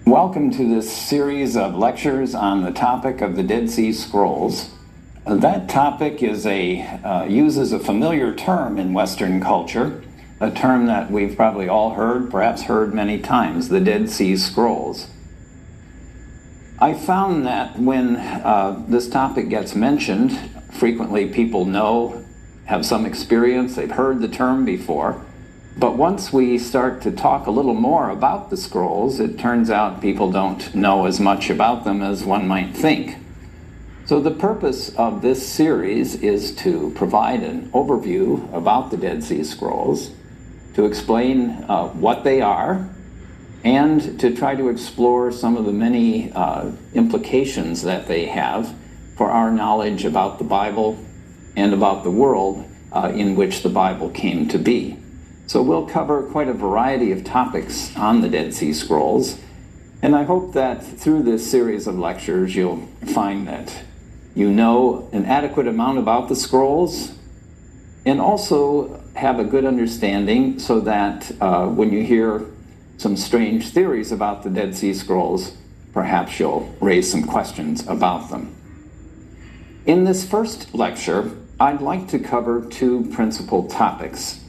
Welcome to this series of lectures on the topic of the Dead Sea Scrolls. That topic uses a familiar term in Western culture, a term that we've probably all heard, perhaps heard many times, the Dead Sea Scrolls. I found that when this topic gets mentioned, frequently people have some experience, they've heard the term before. But once we start to talk a little more about the scrolls, it turns out people don't know as much about them as one might think. So the purpose of this series is to provide an overview about the Dead Sea Scrolls, to explain what they are, and to try to explore some of the many implications that they have for our knowledge about the Bible and about the world in which the Bible came to be. So we'll cover quite a variety of topics on the Dead Sea Scrolls, and I hope that through this series of lectures you'll find that you know an adequate amount about the scrolls and also have a good understanding so that when you hear some strange theories about the Dead Sea Scrolls, perhaps you'll raise some questions about them. In this first lecture, I'd like to cover two principal topics.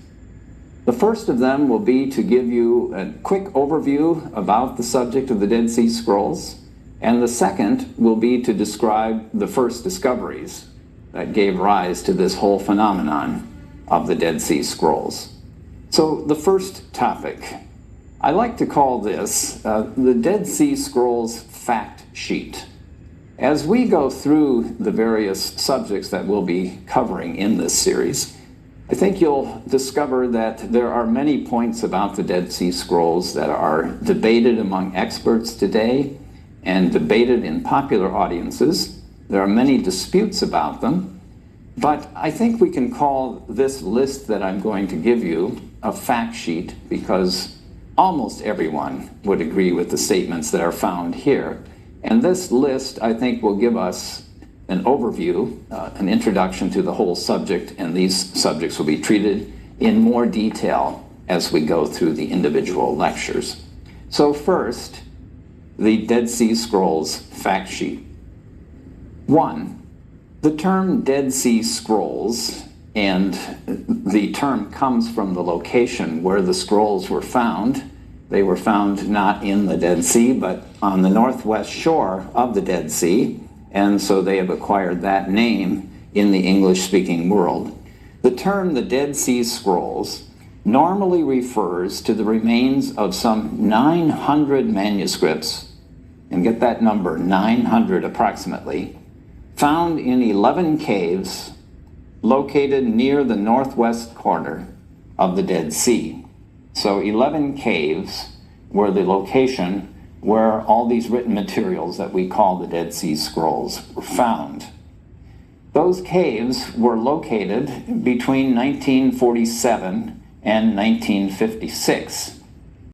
The first of them will be to give you a quick overview about the subject of the Dead Sea Scrolls, and the second will be to describe the first discoveries that gave rise to this whole phenomenon of the Dead Sea Scrolls. So the first topic, I like to call this the Dead Sea Scrolls fact sheet. As we go through the various subjects that we'll be covering in this series, I think you'll discover that there are many points about the Dead Sea Scrolls that are debated among experts today and debated in popular audiences. There are many disputes about them, but I think we can call this list that I'm going to give you a fact sheet because almost everyone would agree with the statements that are found here. And this list, I think, will give us an overview, an introduction to the whole subject, and these subjects will be treated in more detail as we go through the individual lectures. So first, the Dead Sea Scrolls fact sheet. 1. The term Dead Sea Scrolls, and the term comes from the location where the scrolls were found. They were found not in the Dead Sea, but on the northwest shore of the Dead Sea, and so they have acquired that name in the English-speaking world. The term the Dead Sea Scrolls normally refers to the remains of some 900 manuscripts, and get that number, 900 approximately, found in 11 caves located near the northwest corner of the Dead Sea. So 11 caves were the location where all these written materials that we call the Dead Sea Scrolls were found. Those caves were located between 1947 and 1956.